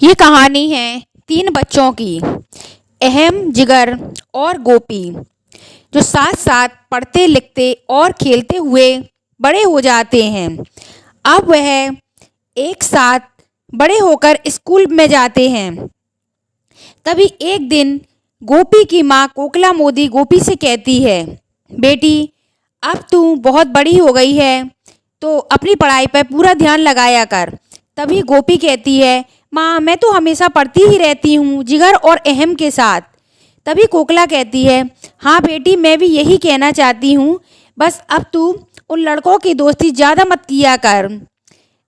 ये कहानी है तीन बच्चों की, अहम, जिगर और गोपी, जो साथ साथ पढ़ते लिखते और खेलते हुए बड़े हो जाते हैं। अब वह एक साथ बड़े होकर स्कूल में जाते हैं। तभी एक दिन गोपी की माँ कोकिला मोदी गोपी से कहती है, बेटी, अब तू बहुत बड़ी हो गई है तो अपनी पढ़ाई पर पूरा ध्यान लगाया कर। तभी गोपी कहती है, माँ, मैं तो हमेशा पढ़ती ही रहती हूँ, जिगर और अहम के साथ। तभी कोकिला कहती है, हाँ बेटी, मैं भी यही कहना चाहती हूँ, बस अब तू उन लड़कों की दोस्ती ज़्यादा मत किया कर।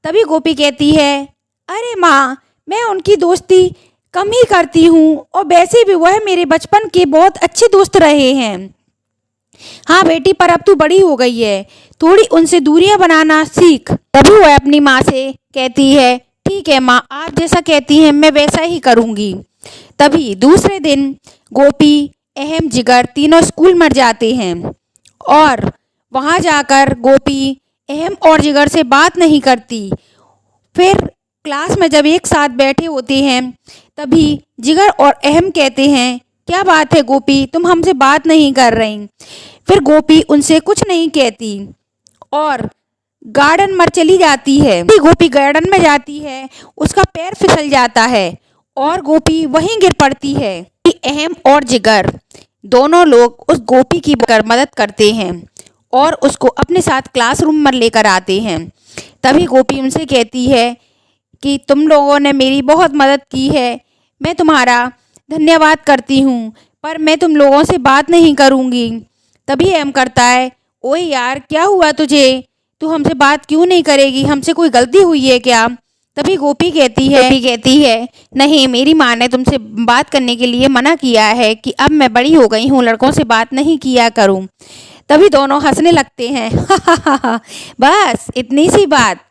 तभी गोपी कहती है, अरे माँ, मैं उनकी दोस्ती कम ही करती हूँ और वैसे भी वह मेरे बचपन के बहुत अच्छे दोस्त रहे हैं। हाँ बेटी, पर अब तू बड़ी हो गई है, थोड़ी उनसे दूरियां बनाना सीख। तभी वह अपनी माँ से कहती है, ठीक है माँ, आप जैसा कहती हैं मैं वैसा ही करूँगी। तभी दूसरे दिन गोपी, अहम, जिगर तीनों स्कूल में जाते हैं और वहाँ जाकर गोपी अहम और जिगर से बात नहीं करती। फिर क्लास में जब एक साथ बैठे होते हैं तभी जिगर और अहम कहते हैं, क्या बात है गोपी, तुम हमसे बात नहीं कर रही। फिर गोपी उनसे कुछ नहीं कहती और गार्डन में चली जाती है। गोपी गार्डन में जाती है, उसका पैर फिसल जाता है और गोपी वहीं गिर पड़ती है। अहम और जिगर दोनों लोग उस गोपी की मदद करते हैं और उसको अपने साथ क्लासरूम में लेकर आते हैं। तभी गोपी उनसे कहती है कि तुम लोगों ने मेरी बहुत मदद की है, मैं तुम्हारा धन्यवाद करती हूँ, पर मैं तुम लोगों से बात नहीं करूँगी। तभी अहम करता है, ओए यार, क्या हुआ तुझे, तू हमसे बात क्यों नहीं करेगी, हमसे कोई गलती हुई है क्या। तभी गोपी कहती है, नहीं, मेरी माँ ने तुमसे बात करने के लिए मना किया है कि अब मैं बड़ी हो गई हूँ, लड़कों से बात नहीं किया करूँ। तभी दोनों हंसने लगते हैं। बस इतनी सी बात,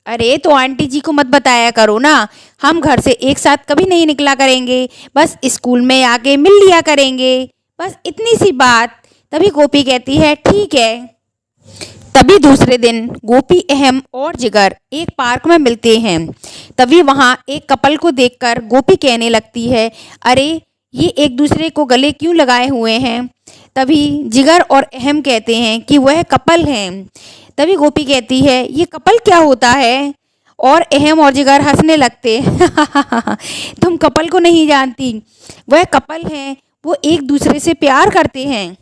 अरे तो आंटी जी को मत बताया करो ना, हम घर से एक साथ कभी नहीं निकला करेंगे, बस स्कूल में आके मिल लिया करेंगे, बस इतनी सी बात। तभी गोपी कहती है, ठीक है। तभी दूसरे दिन गोपी, अहम और जिगर एक पार्क में मिलते हैं। तभी वहाँ एक कपल को देखकर गोपी कहने लगती है, अरे ये एक दूसरे को गले क्यों लगाए हुए हैं। तभी जिगर और अहम कहते हैं कि वह कपल हैं। तभी गोपी कहती है, ये कपल क्या होता है, और अहम और जिगर हंसने लगते। तुम कपल को नहीं जानती, वह कपल हैं, वो एक दूसरे से प्यार करते हैं।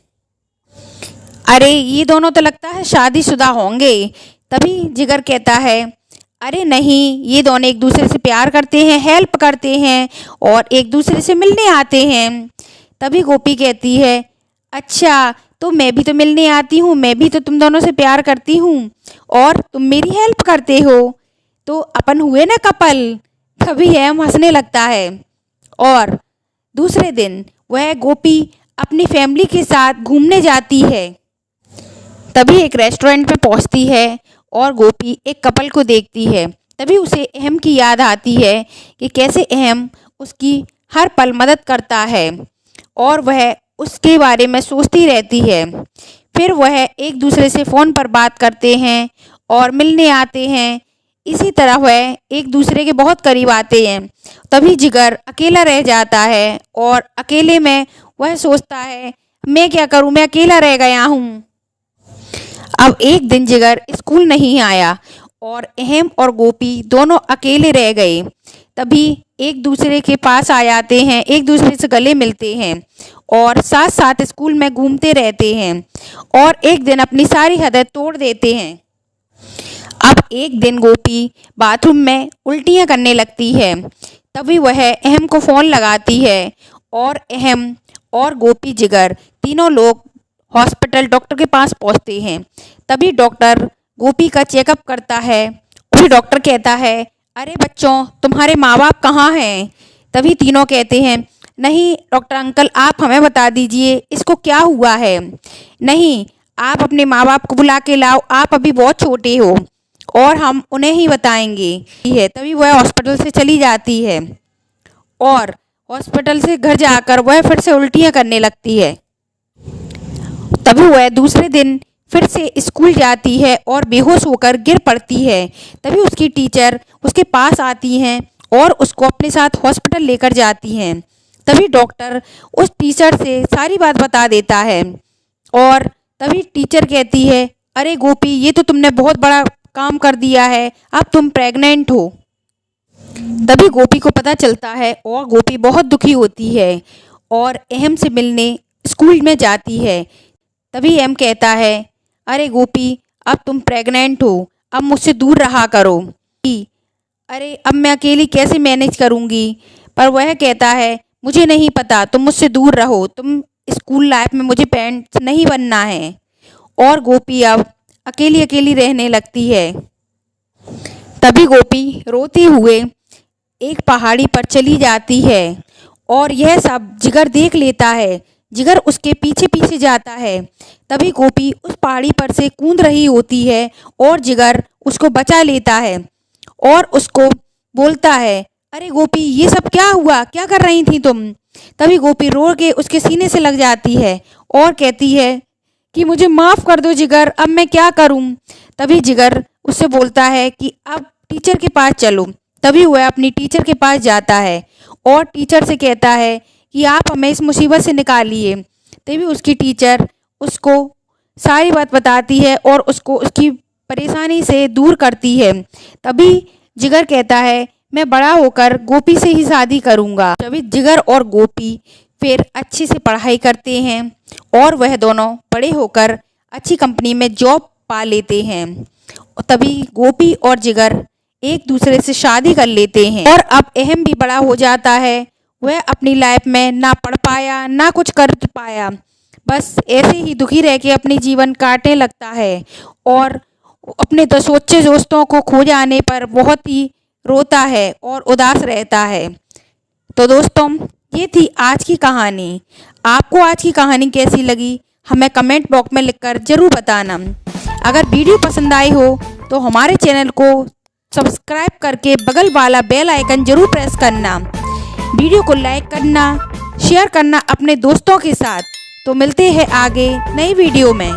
अरे ये दोनों तो लगता है शादीशुदा होंगे। तभी जिगर कहता है, अरे नहीं, ये दोनों एक दूसरे से प्यार करते हैं, हेल्प करते हैं और एक दूसरे से मिलने आते हैं। तभी गोपी कहती है, अच्छा, तो मैं भी तो मिलने आती हूँ, मैं भी तो तुम दोनों से प्यार करती हूँ और तुम मेरी हेल्प करते हो, तो अपन हुए ना कपल। तभी अहम हंसने लगता है और दूसरे दिन वह गोपी अपनी फैमिली के साथ घूमने जाती है। तभी एक रेस्टोरेंट पे पहुंचती है और गोपी एक कपल को देखती है। तभी उसे अहम की याद आती है कि कैसे अहम उसकी हर पल मदद करता है और वह उसके बारे में सोचती रहती है। फिर वह एक दूसरे से फ़ोन पर बात करते हैं और मिलने आते हैं। इसी तरह वह एक दूसरे के बहुत करीब आते हैं। तभी जिगर अकेला रह जाता है और अकेले में वह सोचता है, मैं क्या करूं, मैं अकेला रह गया हूं। अब एक दिन जिगर स्कूल नहीं आया और अहम और गोपी दोनों अकेले रह गए। तभी एक दूसरे के पास आ जाते हैं, एक दूसरे से गले मिलते हैं और साथ साथ स्कूल में घूमते रहते हैं और एक दिन अपनी सारी हदें तोड़ देते हैं। अब एक दिन गोपी बाथरूम में उल्टियाँ करने लगती है। तभी वह अहम को फ़ोन लगाती है और अहम और गोपी, जिगर तीनों लोग हॉस्पिटल डॉक्टर के पास पहुंचते हैं। तभी डॉक्टर गोपी का चेकअप करता है। फिर डॉक्टर कहता है, अरे बच्चों, तुम्हारे माँ बाप कहाँ हैं। तभी तीनों कहते हैं, नहीं डॉक्टर अंकल, आप हमें बता दीजिए इसको क्या हुआ है। नहीं, आप अपने माँ बाप को बुला के लाओ, आप अभी बहुत छोटे हो और हम उन्हें ही बताएंगे। तभी वह हॉस्पिटल से चली जाती है और हॉस्पिटल से घर जाकर वह फिर से उल्टियाँ करने लगती है। तभी वह दूसरे दिन फिर से स्कूल जाती है और बेहोश होकर गिर पड़ती है। तभी उसकी टीचर उसके पास आती हैं और उसको अपने साथ हॉस्पिटल लेकर जाती हैं। तभी डॉक्टर उस टीचर से सारी बात बता देता है और तभी टीचर कहती है, अरे गोपी, ये तो तुमने बहुत बड़ा काम कर दिया है, अब तुम प्रेग्नेंट हो। तभी गोपी को पता चलता है और गोपी बहुत दुखी होती है और अहम से मिलने स्कूल में जाती है। तभी अहम कहता है, अरे गोपी, अब तुम प्रेग्नेंट हो, अब मुझसे दूर रहा करो। अरे अब मैं अकेली कैसे मैनेज करूँगी। पर वह कहता है, मुझे नहीं पता, तुम मुझसे दूर रहो, तुम स्कूल लाइफ में मुझे पेरेंट्स नहीं बनना है। और गोपी अब अकेली अकेली रहने लगती है। तभी गोपी रोते हुए एक पहाड़ी पर चली जाती है और यह सब जिगर देख लेता है। जिगर उसके पीछे पीछे जाता है। तभी गोपी उस पहाड़ी पर से कूद रही होती है और जिगर उसको बचा लेता है और उसको बोलता है, अरे गोपी, ये सब क्या हुआ, क्या कर रही थी तुम। तभी गोपी रो के उसके सीने से लग जाती है और कहती है कि मुझे माफ़ कर दो जिगर, अब मैं क्या करूं। तभी जिगर उससे बोलता है कि अब टीचर के पास चलो। तभी वह अपनी टीचर के पास जाता है और टीचर से कहता है कि आप हमें इस मुसीबत से निकालिए। तभी उसकी टीचर उसको सारी बात बताती है और उसको उसकी परेशानी से दूर करती है। तभी जिगर कहता है, मैं बड़ा होकर गोपी से ही शादी करूँगा। तभी जिगर और गोपी फिर अच्छे से पढ़ाई करते हैं और वह दोनों बड़े होकर अच्छी कंपनी में जॉब पा लेते हैं। तभी गोपी और जिगर एक दूसरे से शादी कर लेते हैं और अब अहम भी बड़ा हो जाता है। वह अपनी लाइफ में ना पढ़ पाया ना कुछ कर पाया, बस ऐसे ही दुखी रह के अपनी जीवन काटने लगता है और अपने सोचे दोस्तों को खो जाने पर बहुत ही रोता है और उदास रहता है। तो दोस्तों, ये थी आज की कहानी। आपको आज की कहानी कैसी लगी हमें कमेंट बॉक्स में लिखकर ज़रूर बताना। अगर वीडियो पसंद आई हो तो हमारे चैनल को सब्सक्राइब करके बगल वाला बेल आइकन ज़रूर प्रेस करना। वीडियो को लाइक करना, शेयर करना अपने दोस्तों के साथ। तो मिलते हैं आगे नई वीडियो में।